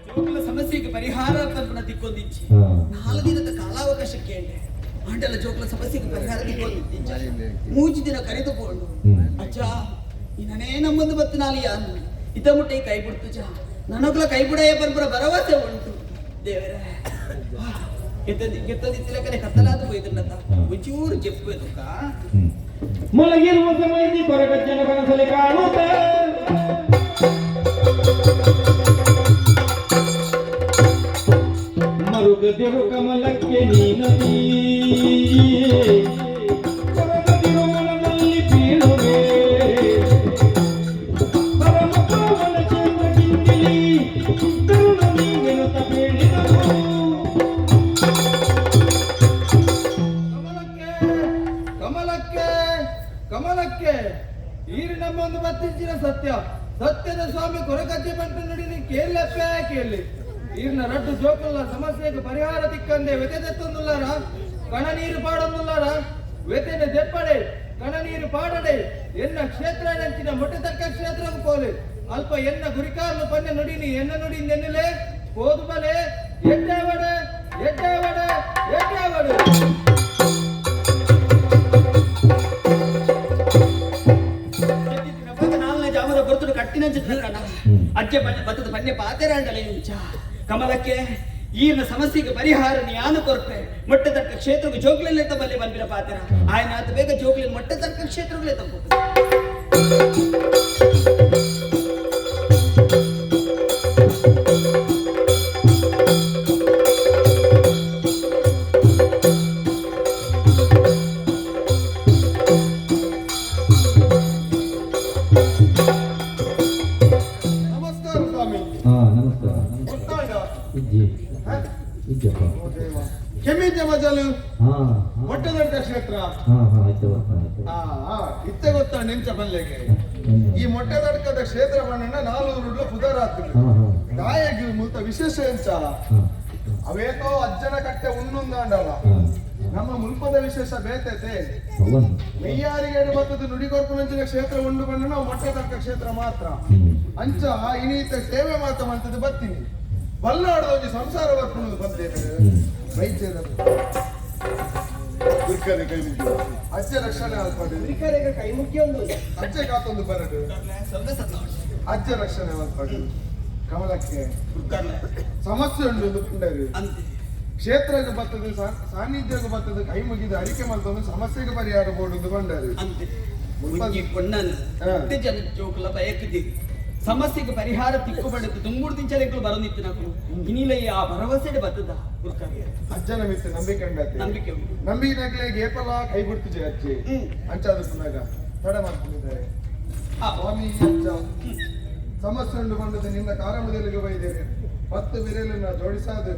ಜೋಕುಲ ಸಮಸ್ಯೆಗೆ ಪರಿಹಾರ ತರ್ಪಣ ದಿಕ್ಕೊಂದಿಚ್ಚಿ 4 ದಿನದ ಕಾಲಾವಕಾಶಕ್ಕೆ ಮಂಡಲ ಜೋಕುಲ ಸಮಸ್ಯೆಗೆ ಪರಿಹಾರ ದಿಕ್ಕೊಂದಿಚ್ಚಿ 3 ದಿನ ಕರೆದುಕೊಂಡು ಅಜ್ಜ ಇನ್ನೇ ನಮ್ಮದು ಬತ್ತು ನಾಲಿಯ ಇದ ಮುಟ್ಟೆ ಕೈ ಬಿಡ್ತು ಜಾ ನನಗ್ಲ ಕೈ ಬಿಡೆಯ ಬರ್ಬರ ಭರವಸೆ ಉಂಟು ದೇವರೇ ಗೆತ್ತದಿತ್ತಿಲಕನೆ ಕತ್ತಲಾದ ಹೋಯ್ತಂತ ಒಂಚೂರು ಜಪ್ಪಬೇಕ ಮೊಳಗಿರುವ ಸಮಯದಿ ಕೊರಗಜ್ಜನ ಕನಸಲಿ ಕಾಣುತ್ತೆ ಮರುಗದಿರು ಕಮಲಕ್ಕೆ ನೀನದಿ ಕೊರಗದಿರು ಮನದಲ್ಲಿ ಬೀಳುವೆ ಪರಮಪಾವನ ಚಂದ್ರ ಕಿಂಗಿಲಿ ಕರುಣ ನೀವೆನುತ ಬೇಡಿದರು ಕಮಲಕ್ಕೆ ಈರು ನಮ್ಮೊಂದು ಬತ್ತಿಂಚಿನ ಸತ್ಯದ ಸ್ವಾಮಿ ಕೊರಗಜ್ಜೆ ಬಂಟ ನುಡಿನಿ ಕೇಳಪ್ಪೇ ಕೇಳಿ ಈರ್ನ ರಡ್ಡು ಜೋಕುಲ್ಲ ಸಮಸ್ಯೆಗೆ ಪರಿಹಾರ ತಿಕ್ಕಂದೆ ವ್ಯತೆದೆತ್ತೊಂದುಲ್ಲಾರ ಕಣ ನೀರು ಪಾಡೊಂದುಲ್ಲಾರ ವ್ಯತೆನೆ ದೆಪ್ಪಡೆ ಕಣ ನೀರು ಪಾಡಡೆ ಎನ್ನ ಕ್ಷೇತ್ರ ನೆಂಚಿನ ಮೊಟ್ಟೆತಕ್ಕ ಕ್ಷೇತ್ರ ಪೋಲೆ ಅಲ್ಪ ಎನ್ನ ಗುರಿಕಾರ್ಲು ಪನ್ನೆ ನುಡಿನಿ ಎನ್ನ ನುಡಿ ನೆನ್ನೆಲೆ ಹೋದು ಬಲೆ ಎಡ್ಡಾವಡೆ ಎಡ್ಡಾವಡೆ ಎಡ್ಡಾವಡೆ ಕಟ್ಟಿನ ಅಜ್ಜೆ ಬತ್ತದ ಪನ್ನೆ ಪಾತೆರಾಂಡಲೆ ಕಮಲಕ್ಕೆ ಈರ್ನ ಸಮಸ್ಯೆಗೆ ಪರಿಹಾರ ನಾನು ಕೊರತೆ ಮೊಟ್ಟೆ ತರ್ಕ ಕ್ಷೇತ್ರಕ್ಕೆ ಜೋಗ್ಲಲ್ಲೇ ತಮ್ಮಲ್ಲಿ ಬಂದಿರ ಪಾತೆರ ಆಯ್ನ ಆತ ಬೇಗ ಜೋಗ್ಲಿ ಮೊಟ್ಟೆ ತರ್ಕ ಕ್ಷೇತ್ರಗಳೇ ತಪ್ಪು ಮೊಟ್ಟೆದೊಡ್ಡ ಕ್ಷೇತ್ರ ಇತ್ತೆ ಗೊತ್ತಾ ನೆಂಚ ಬಲ್ಲೆಗೆ ಈ ಮೊಟ್ಟೆದಡ್ಕದ ಕ್ಷೇತ್ರ ಬಣ್ಣ 4 ಪುದರಾತ್ರಿ ಗಾಯಗಿ ಮುಲ್ತ ವಿಶೇಷ ಎಂಚ ಅವೇಕೋ ಅಜ್ಜನ ಕಟ್ಟೆ ಉಣ್ಣುಂದಾಂಡಲ್ಲ ನಮ್ಮ ಮುಲ್ಪದ ವಿಶೇಷ ಬೇತೈತೆ ಮೆಯ್ಯಾರಿಗೆ ಬರ್ತದ ನುಡಿಗೊರ್ಪು ನಂಚಿನ ಕ್ಷೇತ್ರ ಉಂಡು ಬಣ್ಣ ನಾವು ಮೊಟ್ಟೆದಡ್ಕ ಕ್ಷೇತ್ರ ಮಾತ್ರ ಅಂಚ ಇನೀತ ಸೇವೆ ಮಾತ್ರ ಮಾಡ್ತದೆ ಬರ್ತೀನಿ ಬಲ್ಲಾಡದ ಒಂದು ಸಂಸಾರ ಬರ್ಕೊಂಡು ಬಂದೇನೆ ವೈದ್ಯರ ಕೈ ಮುಖ್ಯ ಅಜ್ಜೆ ರಕ್ಷಣೆ ಅಲ್ಪಡು ಕೈ ಮುಖ್ಯ ಒಂದು ಅಜ್ಜೆ ಕಾತೊಂದು ಬರಡು ಅಜ್ಜೆ ರಕ್ಷಣೆ ಅಲ್ಪಡು ಕಮಲಕ್ಕೆ ಸಮಸ್ಯೆ ಉಂಟು ಪುಂಡರು ಕ್ಷೇತ್ರಕ್ಕೆ ಬರ್ತದೆ ಸಾನ್ನಿಧ್ಯಕ್ಕೆ ಬರ್ತದೆ ಕೈ ಮುಗಿದ ಅರಿಕೆ ಮಾಡ್ತೊಂದು ಸಮಸ್ಯೆಗೆ ಪರಿಹಾರ ಬೋಡುದು ಬಂಡರು ಜೋಕುಲ ಬಯಕಿದೆ ಸಮಸ್ಯೆಗೆ ಪರಿಹಾರ ತಿಕ್ಕು ಪಡೆದು ತುಂಬುಡು ತಿಂಚಲೆಗಳು ಬರೋದಿತ್ತು ನಾವು ಇನ್ನಿಲ್ಲ ಆ ಭರವಸೆ ಬರ್ತದ ಅಜ್ಜನ ಮಿತ್ರ ನಂಬಿಕೆ ನಂಬಿಕೆ ಏಪಲ ಕೈ ಬಿಡ್ತಿದೆ ಅಜ್ಜಿ ಅಂಚಾದ ಪುನಗ ತಡ ಮಾಡ್ಕೊಂಡಿದ್ದಾರೆ ಸ್ವಾಮಿ ಅಜ್ಜ ಸಮಸ್ಯೆ ಉಂಟು ಬಂದದ್ದು ನಿನ್ನ ಕಾರಮದಲ್ಲಿಗೆ ಬೈದೇವೆ 10 ಬಿರೆಲನ್ನ ಜೋಡಿಸಾದು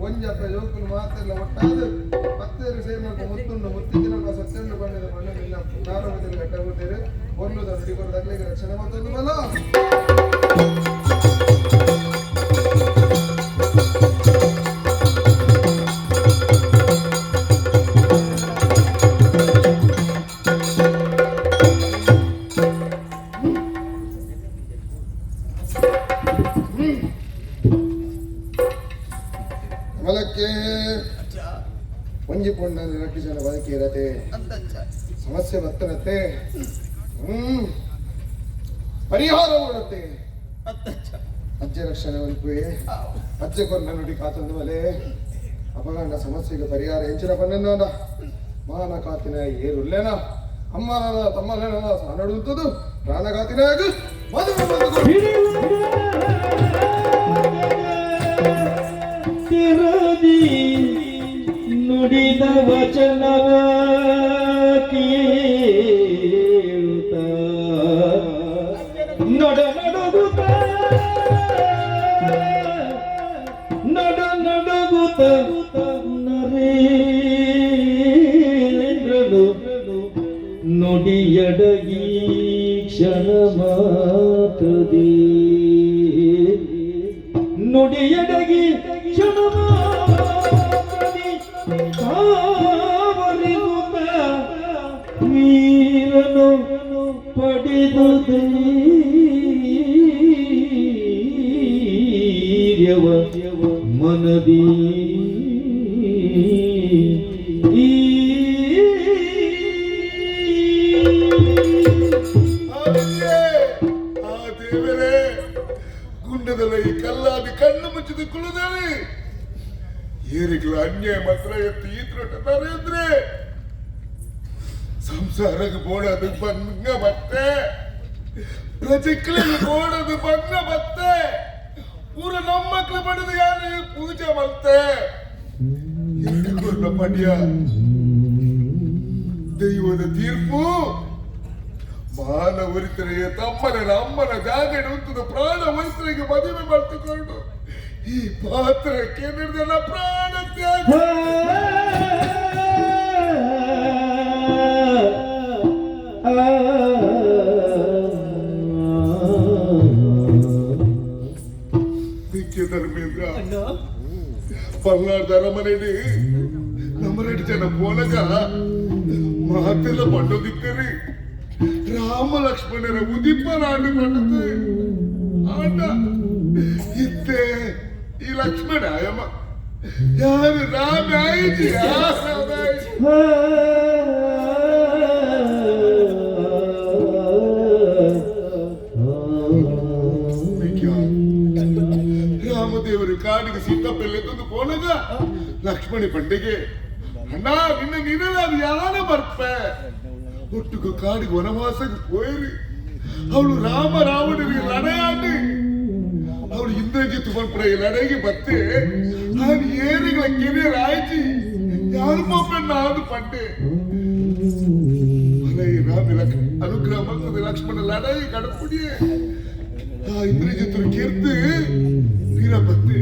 ಒಂಜಪ್ಪ ಜೋಕುಲು ಮಾತೆಲ್ಲ ಒಟ್ಟಾದ 10 ಸೇರಿ ಮಾಡ್ಕೊಂಡು ಮುತ್ತುಂಡು ಮುತ್ತಿನ ಸತ್ಯಂಡು ಬಂದಿದೆ ಮಣ್ಣು ನಿನ್ನ ಕಾರಮದಲ್ಲಿ ಕಟ್ಟಬಿಟ್ಟಿದೆ ಒಳ್ಳುದ ನುಡಿಕೊಡದಾಗ್ಲಿಗೆ ರಕ್ಷಣೆ ಮತ್ತೊಂದು ಬಲ ಕಮಲಕ್ಕೆ ಒಂಜಿ ಪೊಂಡ 4 ಜನ ಬದುಕಿ ಇರತ್ತೆ ಸಮಸ್ಯೆ ಬರ್ತನತ್ತೆ ಪರಿಹಾರ ಮಾಡುತ್ತೆ ಅಜ್ಜೆ ರಕ್ಷಣೆ ಒಲ್ಪೆ ಅಜ್ಜೆ ಕೊಂಡ ನುಡಿ ಕಾತಂದು ಮಲೆ ಅಪಗಂಡ ಸಮಸ್ಯೆಗೆ ಪರಿಹಾರ ಹೆಂಚಿನ ಪನ್ನೆಂದ ಮಾನ ಕಾತಿನ ಏರುಲ್ಲೇನ ಅಮ್ಮನ ತಮ್ಮನ ಸಾನಡುವುದು ಪ್ರಾಣಘಾತಿನಾಗ ನುಡಿದ ವಚನವ ನಡುಗುತ್ತ ನರೇಂದ್ರನು ನುಡಿಯಡಗಿ ಕ್ಷಣ ಮಾತ್ರದಿ ನುಡಿಯಡಗಿ ಕ್ಷಣ ಮಾತ್ರದಿ ಕಾವಲಿಸುತ್ತ ವೀರನು ಪಡಿ ಪಡೆದು ಧೈರ್ಯವ ಮನದಿ ಆ ದೇವರೇ ಗುಂಡದಲ್ಲ ಈ ಕಲ್ಲಾದಿ ಕಣ್ಣು ಮುಚ್ಚಿದ ಕುಲದಲ್ಲಿ ಏರಿಗಳ ಅನ್ಯಾಯ ಮಾತ್ರ ಎತ್ತಿ ಈತ್ರೋಟತಾರೆ ಅಂದ್ರೆ ಸಂಸಾರಕ್ಕೆ ಬೋಡದು ಬಂಗ ಬತ್ತೆ ಪ್ರಜೆಗಳಿಗೆ ಬೋಡದು ಬಂಗ ಬತ್ತೆ ಪೂರ ನಮ್ಮ ಮಕ್ಕಳು ಪಡೆದು ಯಾರು ಪೂಜೆ ಮತ್ತೆ ಪಡ್ಯ ದೈವದ ತೀರ್ಪು ಮಾನವರಿತರಿಗೆ ತಮ್ಮನ ಅಮ್ಮನ ಜಾಗ ಉಂಟದ ಪ್ರಾಣವರಿತರಿಗೆ ಮದುವೆ ಮಾಡ್ತುಕೊಂಡು ಈ ಪಾತ್ರಕ್ಕೆ ನಿರ್ಧಾರ ಪ್ರಾಣ ತ್ಯಾಗ ನಿತ್ಯ ಧರ್ಮೇಂದ್ರ ಪಲ್ನಾಡ್ದ ಅರಮನೆಯಲ್ಲಿ ನಮ್ಮ 2 ಜನ ಪೋಲಗ ಮಾತೆಲ್ಲ ಪಂಡೋದಿತ್ತೇರಿ ರಾಮ ಲಕ್ಷ್ಮಣರ ಉದಿಪ್ಪನ ಆಂಡು ಪಂಡದು ಆಂಡ ಇತ್ತೆ ಈ ಲಕ್ಷ್ಮಣ ಅಯ್ಯಮ್ಮ ಯಾರು ರಾಮ ಆಯ್ತು ರಾಮದೇವರು ಕಾಡಿಗೆ ಸೀತಾಪೆಲ್ಲೆಂದು ಪೋಲಗ ಲಕ್ಷ್ಮಣಿ ಪಂಡೆಗೆ ಅಣ್ಣ ನಿನ್ನ ನಿನ್ನಲಾದ ಯಾರ ಬರ್ಪೆ ಒಟ್ಟಿಗೆ ಕಾಡಿಗೆ ವನವಾಸಕ್ಕೆ ಹೋಯ್ರಿ ಅವಳು ರಾಮ ರಾವಣರಿಗೆ ಲಡೆಯಾಡಿ ಅವಳು ಇಂದ್ರಜಿತ್ ಬಂದ್ಬಿಡ ಈ ಲಡೆಗೆ ಬತ್ತೆ ನಾನು ಏರಿಗಳ ಕೆರಿಯರ್ ಆಯ್ತು ಯಾರು ಪಾಪಣ್ಣ ಆದು ಪಂಡೆ ರಾಮ ಅನುಗ್ರಹ ಮಂತ್ರದ ಲಕ್ಷ್ಮಣ ಲಡಾಯಿ ಕಡಪುಡಿಯೇ ಆ ಇಂದ್ರಜಿತ್ರು ಕೆರ್ದು ವೀರ ಬತ್ತೆ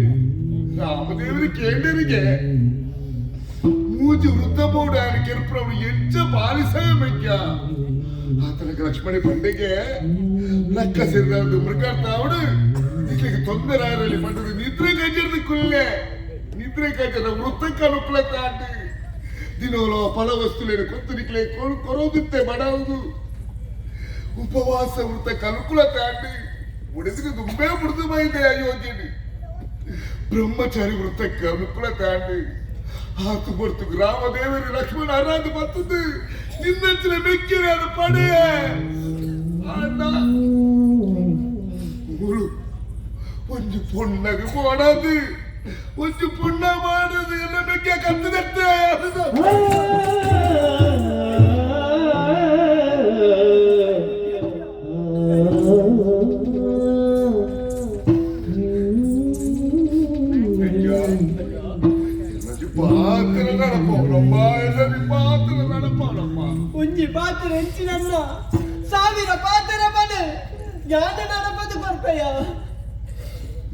ರಾಮದೇವರಿಗೆ ಕೇಂದ್ರಿಗೆ ಮೂಜಿ ವೃದ್ಧ ಬೋಡ ಕೆರ್ಪುರವರು ಹೆಚ್ಚ ಪಾಲಿಸೇ ಮೆಕ್ಕ ಆತನಕ್ಕೆ ಲಕ್ಷ್ಮಣಿ ಪಂಡೆಗೆ ಲಕ್ಕ ಸೇರಿದ ಮೃಗಾರ್ತಾವಡು ಇದಕ್ಕೆ ತೊಂದರೆ ಆರಲ್ಲಿ ಪಂಡದು ನಿದ್ರೆ ಗಜರದ ಕುಲ್ಲೆ ನಿದ್ರೆ ಗಜರ ವೃತ್ತಕ್ಕ ನುಕ್ಲ ತಾಂಡಿ ದಿನೋಲೋ ಫಲ ವಸ್ತುಲೇನು ಕೊತ್ತು ನಿಕ್ಲೆ ಕೊರೋದುತ್ತೆ ಬಡವುದು ಉಪವಾಸ ವೃತ್ತ ಕನುಕುಲ ತಾಂಡಿ ಉಳಿದ್ರೆ ದುಂಬೆ ಮುಡಿದು ಬೈದೆ ಅಯೋಗ್ಯನಿ ಬ್ರಹ್ಮಚಾರಿ ವೃತ್ತಕ್ಕೆ ಅನುಕೂಲ ತಾಂಡಿ ಆತು ಬರ್ತು ರಾಮದೇವರಿ ಲಕ್ಷ್ಮಣ ಆರಾಧ ಬರ್ತದೆ ನಿನ್ನಂಚಿನ ಮೆಕ್ಕಿನ ಅದು ಪಡೆ ಅಣ್ಣ ಗುರು ಒಂಜು ಪುಣ್ಣಗೆ ಮಾಡೋದು ಒಂಜು ಪುಣ್ಣ ಮಾಡೋದು ಎಲ್ಲ ಮೆಕ್ಕೆ ಕತ್ತದತ್ತೆ ಒಂಜಿ ಪಾತ್ರ ಹೆಂಚಿನನ್ನ 1000 ಪಾತ್ರ ಬನೆ ಜ್ಞಾನ ನಡಪದು ಬರ್ಪೆಯ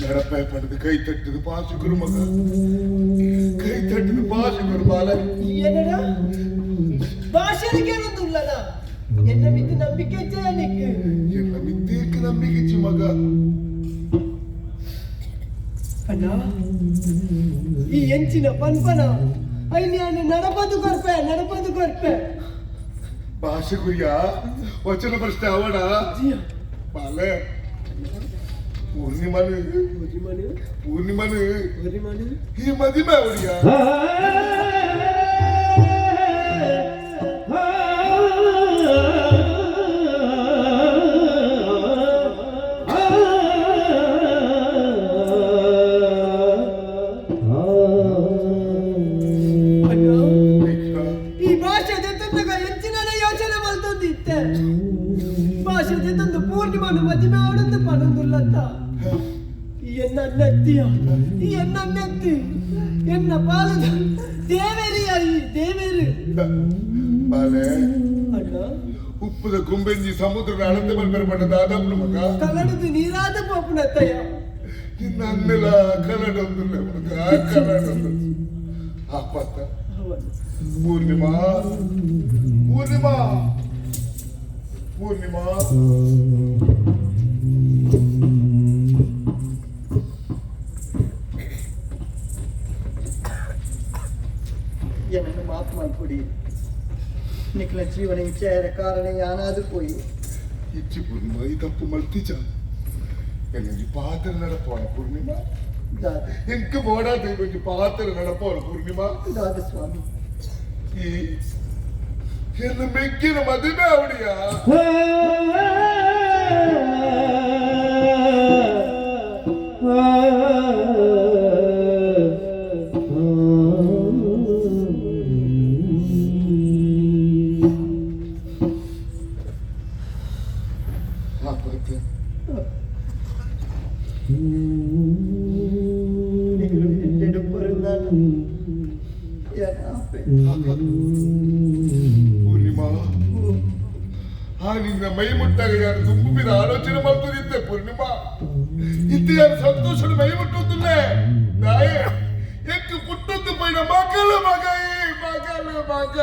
ನಡಪೆ ಪಡೆದು ಕೈ ತಟ್ಟದು ಪಾಶುಕರು ಮಗ ಕೈ ತಟ್ಟದು ಪಾಶುಕರು ಬಾಲ ಏನಡ ಭಾಷೆಗೆ ಏನೊಂದುಲ್ಲನ ಎನ್ನ ಮಿತ್ತು ನಂಬಿಕೆ ಜಾನಿಕ್ಕೆ ಎಲ್ಲ ಮಿತ್ತೇಕ ನಂಬಿಕೆ ಮಗ ಅಣ್ಣ ಈ ಹೆಂಚಿನ ಪನ್ಪನ ಐನ್ಯಾನ ನಡಪದು ಕೊರ್ಪೆ ಭಾಷೆ ಗುರಿಯ ವಚನ ಪ್ರಶ್ನೆ ಅವಡ ಬಾಲೆ ಪೂರ್ಣಿಮನು ಈ ಮದಿಮೆ ಅವಡಿಯ ಪೂರ್ಣಿಮನು ಮದಿಮೆ ಅವಡಂದು ಪಣಂದುಲ್ಲತ್ತ ಎನ್ನ ನೆತ್ತಿ ಎನ್ನ ಪಾಲದ ದೇವೇರಿಯ ಈ ದೇವೇರು ಬಾಲೆ ಅಣ್ಣ ಉಪ್ಪದ ಕುಂಬೆಂಜಿ ಸಮುದ್ರದ ಅಳತೆ ಬರ್ಬರ್ಬಣ್ಣದ ಆದಪ್ಪನ ಮಗ ಕಲಡದು ನೀರಾದ ಪೋಪುನತ್ತಯ್ಯ ನಿನ್ನ ಅನ್ನೆಲ್ಲ ಕಲಡೊಂದಿಲ್ಲ ಮಗ ಕಲಡೊಂದು ಆಪತ್ತ ಪೂರ್ಣಿಮಾ ಏನನ್ನು ಮಾತು ಮಾಡಿಕೊಡಿ ನಿಖಲ ಜೀವನ ವಿಚಾರ ಕಾರಣ ಯಾನಾದ್ರೂ ಪೋಯಿ ಇಚ್ಚಿ ಪೂರ್ಣಿಮಾ ಈ ತಪ್ಪು ಮಲ್ತಿಚ ಎಲ್ಲಿ ಪಾತ್ರ ನಡಪೋಣ ಪೂರ್ಣಿಮಾ ದಾದ ಎಂಕ ಬೋಡಾದ ಕೊಂಚ ಪಾತ್ರ ನಡಪೋಣ ಪೂರ್ಣಿಮಾ ದಾದ ಸ್ವಾಮಿ ಈ ಎನ್ನ ಮೆಕ್ಕಿನ ಮದುವೆ ಅವಡಿಯ ಪೂರ್ಣಿಮಾ ಆ ನಿನ್ನ ಮೈ ಮುಟ್ಟಾಗ ಯಾರು ತುಂಬಿದ ಆಲೋಚನೆ ಮಾಡ್ತಿದ್ದೆ ಪೂರ್ಣಿಮಾ ಇತ್ತು ಯಾರು ಸಂತೋಷದ ಮೈ ಮುಟ್ಟುತ್ತಿಲ್ಲೇ ನಾಯೇ ಎಕ್ಕು ಪುಟ್ಟದ್ದು ಪೈನ ಮಗಲ ಮಗ ಮಗಲ ಮಗ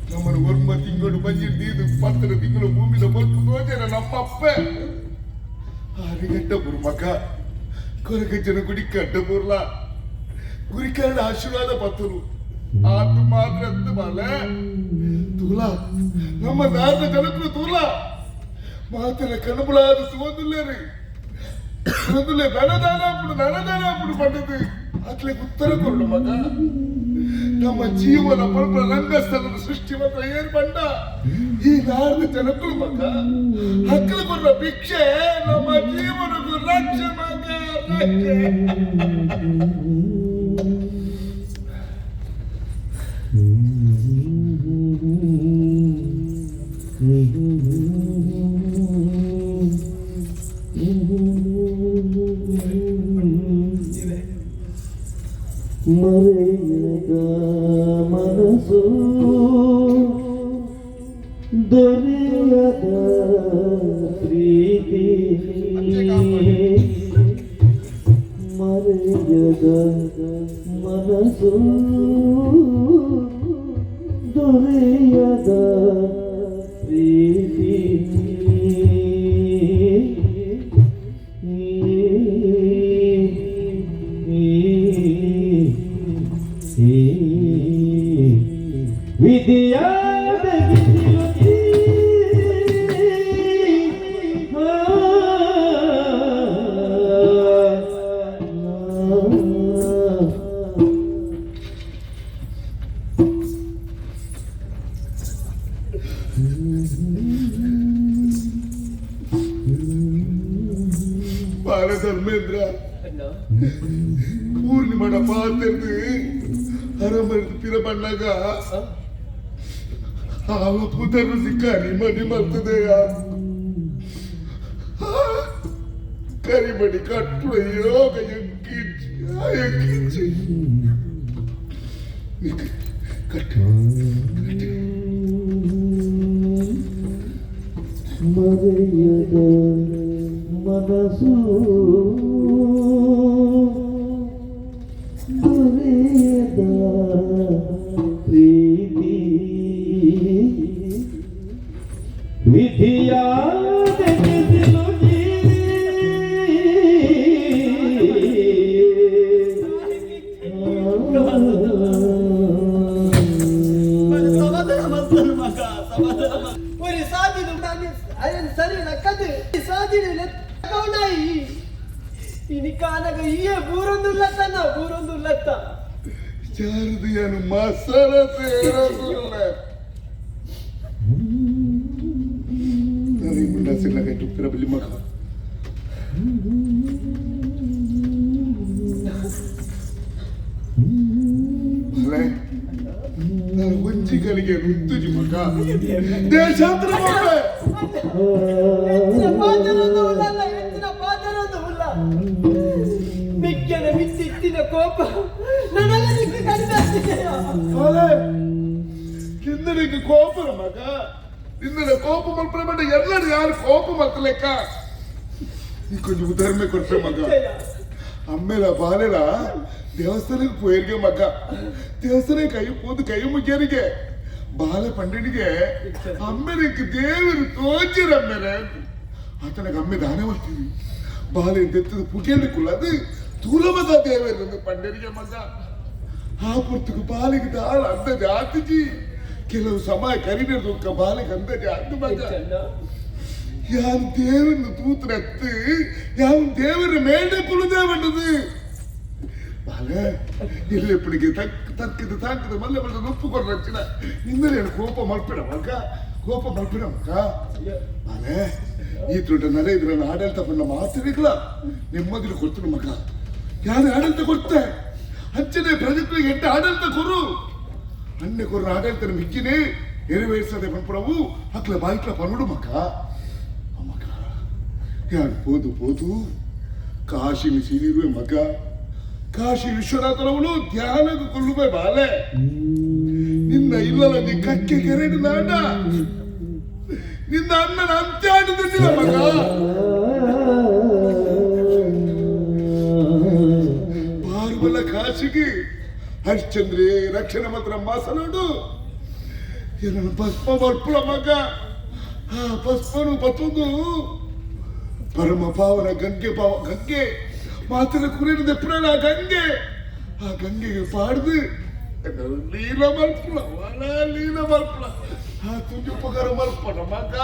ನಮ್ಮನ್ನು ಒರ್ಮ ತಿಂಗಳು ಬಂದಿದ್ದು ಪತ್ತರ ತಿಂಗಳು ಭೂಮಿನ ಬಲ್ಪು ತೋಜನ ನಮ್ಮಪ್ಪ ಆರಿಗಟ್ಟ ಬರು ಮಗ ಕೊರಗಜ್ಜನ ಗುಡಿಕ ಅಡ್ಡ ಬೂರ್ಲ ಗುರಿಕಾಳ ಆಶೀರ್ವಾದ ಪತ್ತರು ಆತು ಮಾತ್ರ ಅಂತ ಬಾಲ ತೂಲ ನಮ್ಮ ನಾಟ ಜನಕ್ಕೂ ತೂಲ ಮಾತನ ಕಣಬಳಾದ ಸುವಂದುಲ್ಲೇ ರೀ ಸುವಂದುಲ್ಲೇ ಧನದಾನ ಅప్పుడు ಪಟ್ಟದು ಅಟ್ಲೆ ಉತ್ತರ ಕೊರಡು ಮಗ ನಮ್ಮ ಜೀವನ ಪರಪರ ರಂಗಸ್ಥಳದ ಸೃಷ್ಟಿ ಮಾತ್ರ ಏನ್ ಬಂಡ ಈ ನಾಡಿನ ಜನಕ್ಕಳು ಮಗ ಹಕ್ಕಲು ಕೊಟ್ಟ ಭಿಕ್ಷೆ ನಮ್ಮ ಜೀವನಕ್ಕೂ ರಕ್ಷೆ ಮಗ ರಕ್ಷೆ ಮರೆಯದ ಮನಸ್ಸು ದೊರೆಯದ ಪ್ರೀತಿ ಮರೆಯದ ಮನಸ್ಸು ದೊರೆಯದ ಪ್ರೀತಿ ವಿಧಿಯಾದ ಬಾಲ ಧರ್ಮೇಂದ್ರ ಪೂರ್ಣಿಮಡ ಪಾತೆರ್ದು ಹರಮರ್ದು ಪಿರ ಬಣ್ಣಾಗ ಆವ ಪುತರು ಸಿಕ್ಕ ನಿಮ್ಮನಿ ಮರ್ತದೆಯ ಕರಿಮಣಿ ಕಟ್ಟು ಯೋಗ ಎಕ್ಕಿಚ್ಚಿ ಕಟ್ಟು ಮರೆಯದ ಮನಸ್ಸು ದೊರೆಯದ ಪ್ರೀತಿ ವಿಧಿಯಾದ ಸರಿ ನಕ್ಕದು ಸಾಧಿನ ಇನಿ ಕಾನಗ ಈ ಬೂರೊಂದು ಲತ್ತ ಶಾರದಿಯನು ಮಸರ ಸೇರೋದಿಲ್ಲ ನನಗೆ ಮುಂಡ ಸಿಗ್ಲಾಕ ತುಪ್ಪಿರ ಬಲಿ ಮಗ ನಾನು ವಂಚಿಕರಿಗೆ ನುತ್ತುಜಿ ಮಗ ದೇಶಾಂತರ ಮಿಕ್ಕನ ಮಿತ್ತಿತ್ತಿನ ಕೋಪ ಕಿಂದನಿಗೆ ಕೋಪರ ಮಗ ನಿನ್ನ ಕೋಪ ಮಲ್ಪನೆ ಬಟ್ಟ ಎಲ್ಲರೂ ಯಾರು ಕೋಪ ಮಲ್ಕಲೆಕ್ಕ ನೀ ಕೊಂಚ ಧರ್ಮ ಕೊಡ್ತೆ ಮಗ ಅಮ್ಮೇಲ ಬಾಲೆಲ ದೇವಸ್ಥಾನಕ್ಕೆ ಪೋಯರ್ಗೆ ಮಗ ದೇವಸ್ಥಾನ ಕೈ ಮುಗಿಯರಿಗೆ ಬಾಲೆ ಪಂಡನಿಗೆ ಅಮ್ಮೆನಕ್ಕೆ ದೇವರು ತೋಚಿರಮ್ಮೆರೆ ಆತನಿಗೆ ಅಮ್ಮೆ ದಾನ ಮಾಡ್ತೀವಿ ಬಾಲೆ ತೆತ್ತದ ಪುಟಿಯಲಿಕ್ಕುಲ್ಲ ಅದು ತುಲಮದ ದೇವರು ಪಂಡನಿಗೆ ಮಗ ಆ ಪುರ್ತಕ್ಕೆ ಬಾಲಿಗೆ ದಾಳ ಅಂದ ಜಾತಿಜಿ ಕೆಲವು ಸಮಯ ಕರಿಬೇಕ ಬಾಲಿಗೆ ಅಂದ ಜಾತಿ ಮಗ ಯಾವ ದೇವರನ್ನು ತೂತ್ರತ್ತು ಯಾವ ದೇವರ ಮೇಲೆ ಕುಳಿದೇ ಬಂದದು ಬಾಲೆ ಇಲ್ಲಿಪ್ಪಡಿಗೆ ತಕ್ಕದ ಮಲ್ಲ ಬಂದ ನೊಪ್ಪು ಕೊಡ್ರಚ್ಚಿನ ನಿಂದರೆ ಕೋಪ ಮಲ್ಪಿಡ ಮಗ ಕೋಪ ಮಲ್ಪಿಡ ಮಗ ಬಾಲೆ ಈ ದೊಡ್ಡ ನರೆ ಇದ್ರನ್ನ ಆಡಳಿತ ಬಂದ ಮಾತಿರಲಿಲ್ಲ ನೆಮ್ಮದಿಲು ಕೊಡ್ತೀನಿ ಮಗ ಯಾರು ಆಡಳಿತ ಕೊಡ್ತೆ ಹಚ್ಚನೆ ಪ್ರಜೆಗಳಿಗೆ ಎಂಟ ಆಡಳಿತ ಕೊರು ಅನ್ಯ ಕೊರ ಆಡಳಿತ ಮಿಕ್ಕಿನೇ ನೆರವೇರಿಸದೆ ಬಂದ್ಬಿಡವು ಅಕ್ಲ ಬಾಯ್ಕ್ಲ ಪನ್ನುಡು ಮಗ ಮಗ ಯಾರು ಪೋದು ಕಾಶಿನಿ ಸೀನಿರುವೆ ಮಗ ಕಾಶಿ ವಿಶ್ವನಾಥನವನು ಧ್ಯಾನದ ಕೊಲ್ಲುವೆ ಬಾಲೆ ನಿನ್ನ ಇಲ್ಲಲ್ಲ ನೀ ಕಕ್ಕೆ ಕೆರೆಡು ನಾಡ ನಿನ್ನ ಅಣ್ಣನ ಅಂತ್ಯಾಡುದಿಲ್ಲ ಮಗ ಬಾರುಬಲ್ಲ ಕಾಶಿಗೆ ಹರಿಶ್ಚಂದ್ರಿ ರಕ್ಷಣೆ ಮಾತ್ರ ಮಾಸನಾಡು ಏನನ್ನು ಭಸ್ಮ ಮಲ್ಪುಳ ಮಗ ಆ ಭಸ್ಮನು ಬತ್ತೊಂದು ಪರಮ ಪಾವನ ಗಂಗೆ ಮಾತಿನ ಕುರಿಯದ ಪುರಾಣ ಗಂಗೆ ಆ ಗಂಗೆಗೆ ಪಾಡ್ದು ಲೀಲ ಮಲ್ಪುಳ ಒಳ ಲೀಲ ಮಲ್ಪುಳ ಆ ತುಜು ಪಗಾರ ಮಲ್ಪಣ ಮಗ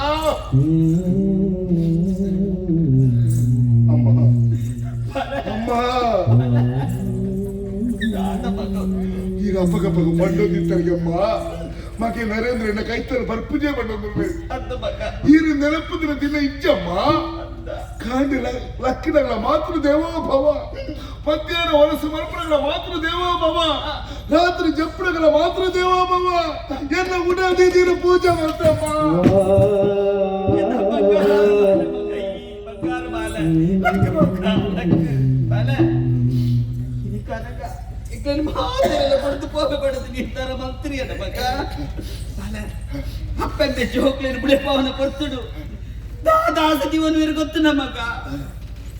ಅಮ್ಮ ಈಗ ಅಪ್ಪಗಪ್ಪಗ ಬಂಡೋದಿತ್ತರಿಗೆ ಅಮ್ಮ ಮಗೆ ನರೇಂದ್ರನ ಕೈತರ ಬರ್ಪುಜೆ ಬಂಡೋದು ಈಗ ನೆನಪುದಿನ ದಿನ ಇಜ್ಜಮ್ಮ ಕಾಂಡಿಲ ಲಕ್ಕಿನಗಳ ಮಾತೃ ದೇವೋಭವ ಮಧ್ಯಾಹ್ನ ವಲಸು ಮಲ್ಪಣಗಳ ಮಾತೃ ದೇವೋಭವ ರಾತ್ರಿ ಜಪ್ಪಣಗಳ ಮಾತೃ ದೇವೋಭವ ಎಲ್ಲ ಉಡಾದಿನ ಪೂಜೆ ಮಾಡ್ತಮ್ಮ ಕೊಡ್ತು ಹೋಗಬಾರದು ನಿರ್ಧಾರ ಮಂತ್ರಿ ಅದ ಮಗ ಅಪ್ಪಂದೆ ಜೋಕ್ಲೇನು ಬಿಳಿಪವನ ಕೊಡ್ತುಡು ದಾಸ ಜೀವನ ಗೊತ್ತು ನಮಗ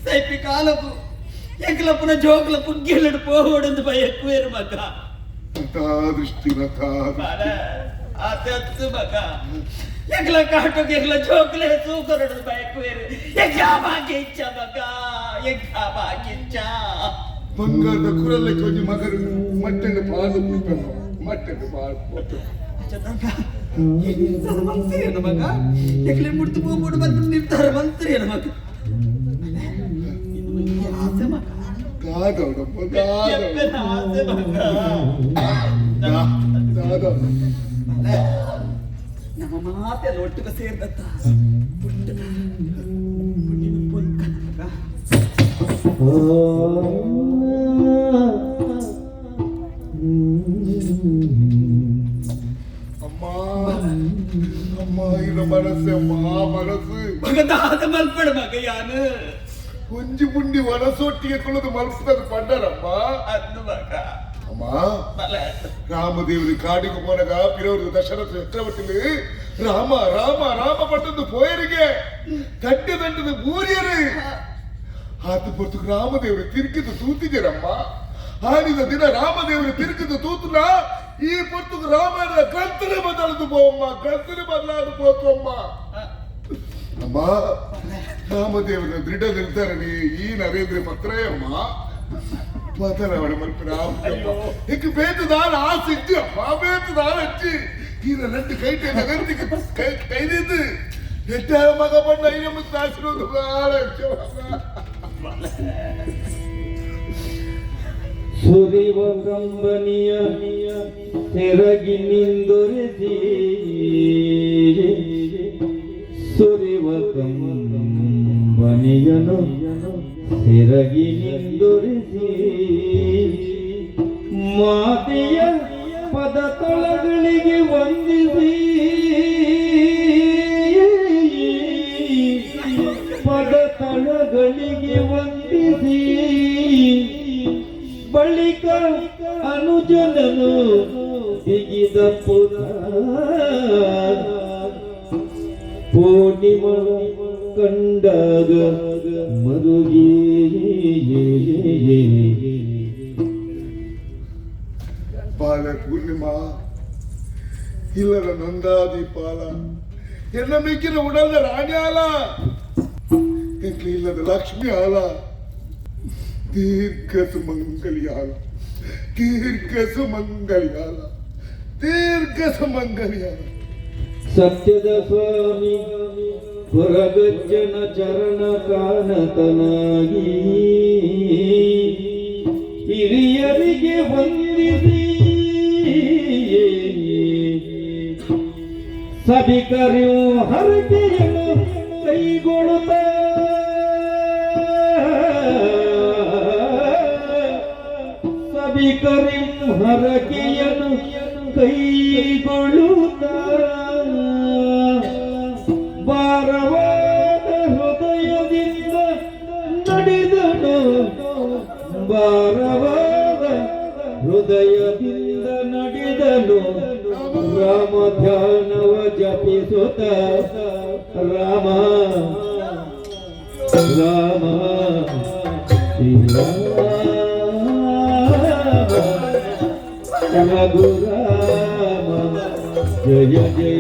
ಸೈಪಿ ಕಾಲಪು ಎಕ್ಲಪ್ಪನ ಜೋಕ್ಲ ಪುಗ್ಗೆಲ್ಲಡು ಪೋವಡೊಂದು ಭಯಕ್ಕುವೇರು ಮಗ ದೃಷ್ಟಿ ಆತತ್ತು ಮಗ ಎಕ್ಲ ಕಾಟೋಗೆ ಎಕ್ಲ ಜೋಕ್ಲೆ ಸೂಕರಡು ಭಯಕ್ಕುವೇರು ಬಾಕಿ ಇಚ್ಛ ಮಗ ಬಾಕಿ ಇಚ್ಛ ಬಂಗಾರದ ಕುರಲ್ಲೇ ಕೊಂಚ ಮಗರು ಮಟ್ಟನ್ನು ಪಾಲು ಮಟ್ಟನ್ನು ಪಾಲು ಮಂತ್ರಿ ಮಗ ಎಕ್ಲೆ ಮುಡ್ತು ಹೋಗ್ಬಿಡು ಬಂದು ನಿರ್ಧಾರ ಮಂತ್ರಿ ಮಗ ಆಸೆ ಮಗ ಕಾದವಡಪ್ಪ ಆಸೆ ಮಗ ನಮ್ಮ ಮಾತೆಲ್ಲ ಒಟ್ಟಿಗೆ ಸೇರ್ದತ್ತ ಅಮ್ಮ ಇದ ಮನಸ್ಸು ಮನಸ್ಸು ಮಗದಾದ ಮಲ್ಪಡ ಮಗ ಯಾನು ಕುಂಜಿ ಪುಂಡಿ ವನಸೊಟ್ಟಿಗೆ ಕುಳಿದು ಮಲ್ಪದ ಪಂಡರಮ್ಮ ಅದ್ದು ಮಗ ಅಮ್ಮ ರಾಮದೇವರಿ ಕಾಡಿಗೆ ಹೋದಾಗ ಪಿರವರು ದಶರಥ ಚಕ್ರವರ್ತಿ ರಾಮ ರಾಮ ರಾಮ ಪಟ್ಟದ್ದು ಪೋಯರಿಗೆ ದಂಡದ ಬೂರಿಯರು ಆತ ಪೊರ್ತು ರಾಮದೇವರು ತಿರುಗಿದು ತೂತಿದ್ದೀರಮ್ಮ ಆಡಿದ ದಿನ ರಾಮದೇವರು ತಿರುಗಿದು ತೂತುನ ಈ ಪೊರ್ತು ರಾಮಾಯಣ ಗಂತಲೆ ಬದಲದು ಪೋಮ್ಮ ಗಂತಲೆ ಬದಲಾದು ಪೋತು ಅಮ್ಮ ಅಮ್ಮ ರಾಮದೇವರ ದೃಢ ನಿರ್ಧಾರಣೆ ಈ ನರೇಂದ್ರ ಪತ್ರಯಮ್ಮ ಬದಲಾವಣೆ ಮಲ್ಪ ರಾಮ ಇಕ್ ಬೇತದಾರ ಆಸೆ ಇಜ್ಜಿ ಅಮ್ಮ ಬೇತದಾರ ಹಚ್ಚಿ ಈಗ ನಟ್ಟು ಕೈದಿದ್ದು ಎಟ್ಟ ಮಗ ಬಂದ ಐನ ಮುತ್ತು ಆಸಿರೋದು ಸುರಿವ ಕಂಬನಿಯ ತೆರಗಿ ನಿಂದೊರೆಸಿ ಸುರಿವ ಕಂಬನಿಯನು ತೆರಗಿ ನಿಂದೊರೆಸಿ ಮಾತೆಯ ಪದ ತೊಳಗಳಿಗೆ ವಂದಿಸಿ ಪದ ತಳಗಳಿಗೆ ವಂದಿಸಿ ಬಳಿಕ ಅನುಜನನು ಬಿಗಿದ ಪುರ ಪೂರ್ಣಿಮ ಕಂಡಾಗ ಮರುಗಿ ಬಾಲ ಪೂರ್ಣಿಮಾ ಇಲ್ಲದ ನಂದಾದೀಪಾಲ ಎನ್ನ ಮಿಕ್ಕಿನ ಉಡಲ್ದ ರಾಣಿ ಆಲ ಎಂಕ್ಲಿ ಇಲ್ಲದ ಲಕ್ಷ್ಮಿ ಆಲ ದೀರ್ಘ ಸುಮಂಗಲಿಯಾಲ ದೀರ್ಘ ಸುಮಂಗಲಿಯಾಲ ದೀರ್ಘ ಸುಮಂಗಲಿಯಾಲ. ಸತ್ಯದ ಸ್ವಾಮಿ ಹೊರಗಜ್ಜನ ಚರಣ ಕಾಣತನಾಗಿ ಹಿರಿಯರಿಗೆ ವಂದಿಸಿ ಸಭಿಕರು ಹರಕೆಯನ್ನು ಕೈಗೊಳ್ಳುತ್ತ ಸಭಿಕರು ಹರಕೆಯನ್ನು ಕೈಗೊಳ್ಳುತ್ತ ಭಾರವಾದ ಹೃದಯದಿಂದ ನಡೆದನು ಭಾರವಾದ ಹೃದಯದಿಂದ ನಡೆದನು ರಾಮ ಧ್ಯಾನವ ಜಪಿಸುತ್ತ ರಾಮ ರಾಮ ರಘುರಾಮ ಜಯ ಜಯ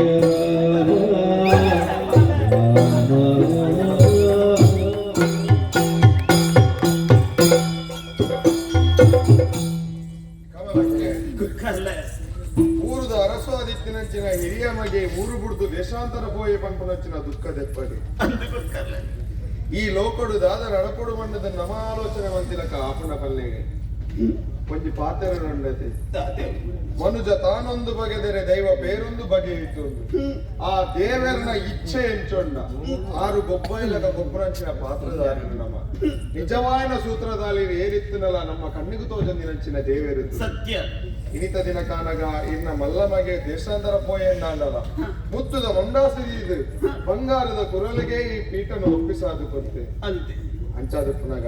ಊರುದ ಅರಸ್ವಾದಿತ್ತಿನಂಚಿನ ಹಿರಿಯ ಮಗೆ ಊರು ಬಿಡ್ದು ದೇಶಾಂತರ ಪೋಯೆ ಪಂಪನಂಚಿನ ದುಃಖದೆಪ್ಪಡಿ ಈ ಲೋಕಡು ದಾದ ನಡಪಡು ಬಣ್ಣದ ನಮ ಆಲೋಚನೆ ಮಂತಿಲಕ ಆಪಣ ಪಲ್ಲೆಗೆ ಕೊಂಚ ಪಾತ್ರ ನೊಂಡತೆ ಮನುಜ ತಾನೊಂದು ಬಗೆದರೆ ದೈವ ಬೇರೊಂದು ಬಗೆಯಿತು ಆ ದೇವರನ ಇಚ್ಛೆ ಎಂಚೊಂಡ ಆರು ಗೊಬ್ಬೈಲಕ ಗೊಬ್ಬರಂಚಿನ ಪಾತ್ರಧಾರಿ ನಮ್ಮ ನಿಜವಾಯನ ಸೂತ್ರಧಾರಿ ಏರಿತ್ತನಲ್ಲ ನಮ್ಮ ಕಣ್ಣಿಗೂ ತೋಜಂದಿನಂಚಿನ ದೇವರಿದ್ದು ಸತ್ಯ ಇನಿತ ದಿನ ಕಾನಗ ಇನ್ನ ಮಲ್ಲಮಗೆ ದೇಶಾಂತರ ಪೋಯಂಡಾಂಡಲ ಮುತ್ತುದ ಮೊಂಡಾಸಿದಿ ಇದು ಬಂಗಾರದ ಕುರಲಿಗೆ ಈ ಪೀಠನು ಒಪ್ಪಿಸಾದು ಕೊಡ್ತೆ ಅಂತೆ ಅಂಚಾದ ಪುನಗ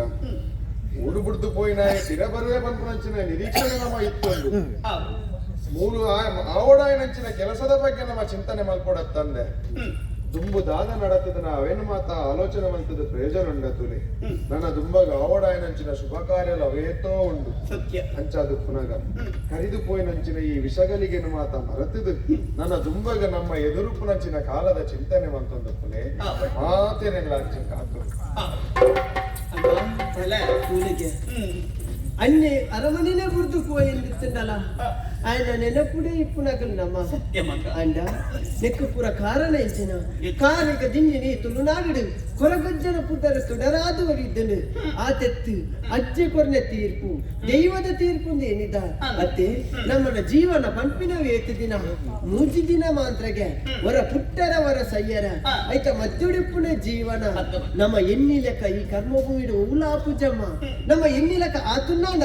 ಊರು ಬಿಡ್ದು ಪೋಯಿನ ಸ್ಥಿರ ಬರುವೆ ಬಂಪುನಂಚಿನ ನಿರೀಕ್ಷಣೆ ನಮ್ಮ ಇತ್ತೊಂದು ಮೂರು ಆವಡಾಯನಂಚಿನ ಕೆಲಸದ ಬಗ್ಗೆ ನಮ್ಮ ಚಿಂತನೆ ಮಲ್ಕೊಡತ್ತಂದೆ ದುಂಬು ದಾದ ನಡತದನ ಅವೇನು ಮಾತ ಆಲೋಚನೆ ಮಂತದ ಪ್ರಯೋಜನ ಉಂಡತುಲೆ ನನ್ನ ದುಂಬಗ ಆವಡಾಯನಂಚಿನ ಶುಭ ಕಾರ್ಯಲು ಅವೇತೋ ಉಂಡು ಸತ್ಯ ಅಂಚಾದು ಪುನಗ ಕರಿದು ಪೋಯಿನಂಚಿನ ಈ ವಿಷಗಳಿಗೆ ಮಾತ ಮರೆತದು ನನ್ನ ದುಂಬಗ ನಮ್ಮ ಎದುರುಪುನಂಚಿನ ಕಾಲದ ಚಿಂತನೆ ಮಂತೊಂದು ಪುಲೆ ಮಾತೇನೆಲ್ಲ ಅಂಚಿನ ಕಾತು ಅಲ್ಲ ಕೂಲಿಗೆ ಅನ್ನೆ ಅರಮನೆನೇ ಗುರ್ದು పోయిందిండలా ఆయన నెనప్పుడే ఇప్పునకలు నమ్మ సత్యమక అండ నెక్కుపుర కారణ ఇచ్చిన కారిక దిన్ని ತುಳುನಾಡು ಕೊರಗಜ್ಜನ ಪುದರ ಸುಡರಾದವರಿದ್ದನು ಆ ತೆತ್ತು ಅಜ್ಜೆ ಕೊರ್ನೆ ತೀರ್ಪು ದೈವದ ತೀರ್ಪು ಏನಿದ ಅತ್ತೆ ನಮ್ಮನ ಜೀವನ ಪಂಪಿನ ಏತು ದಿನ ಮೂಜಿ ದಿನ ಮಾತ್ರಗೆ ವರ ಪುಟ್ಟರ ವರ ಸಯ್ಯರ ಐತ ಮದ್ದುಡಿಪ್ಪುನೆ ಜೀವನ ನಮ್ಮ ಎನ್ನಿಲಕ ಈ ಕರ್ಮಭೂಮಿಡು ಊಲಾಪುಜಮ್ಮ ನಮ್ಮ ಎನ್ನಿಲಕ ಆತುನ್ನಾಡ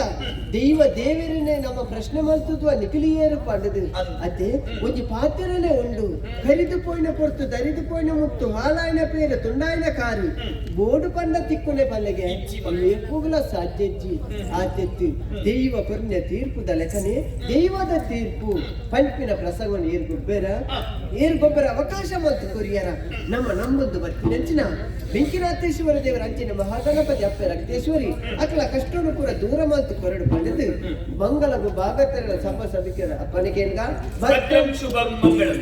ದೈವ ದೇವರನ್ನೇ ನಮ್ಮ ಪ್ರಶ್ನೆ ಮಲ್ತುದ್ವ ನಿಖಿಲಿಯೇರು ಪಡೆದು ಅತ್ತೆ ಒಂದು ಪಾತ್ರನೇ ಉಂಡು ಕರಿದು ಪೋಯಿನ ಪೊರ್ತು ದರಿದು ಪೋಯಿನ ಮುತ್ತು ಹಾಲಾಯಿನ ಪೇರು ತುಂಡಾಯಿನ ಕಾರು ಬೋಡು ಪಂಡ ತಿಕ್ಕುನೆ ಪಲ್ಲೆಗೆ ಎಪ್ಪುಗಳ ಸಾಧ್ಯಜ್ಜಿ ಆ ತೆತ್ತು ದೈವ ಪುಣ್ಯ ತೀರ್ಪುದ ಲೆಕ್ಕನೆ ದೈವದ ತೀರ್ಪು ಪಂಪಿನ ಪ್ರಸಂಗವನ್ನು ಏರ್ಗೊಬ್ಬರ ಅವಕಾಶ ಮತ್ತು ಕೊರಿಯರ ನಮ್ಮ ನಮ್ಮೊಂದು ಬರ್ತಿ ನೆಂಚಿನ ಬೆಂಕಿನಾಥೇಶ್ವರ ದೇವರ ಅಂಚಿನ ಮಹಾಗಣಪತಿ ಅಪ್ಪ ರಕ್ತೇಶ್ವರಿ ಅಕಲ ಕಷ್ಟವನ್ನು ಕೂಡ ದೂರ ಮಾತು ಕೊರಡು ಪಡೆದು ಮಂಗಲಗು ಭಾಗತರ ಸಭ ಸಭಿಕರ ಅಪ್ಪನಿಗೆ ಭದ್ರಂ ಶುಭಂ ಮಂಗಳಂ.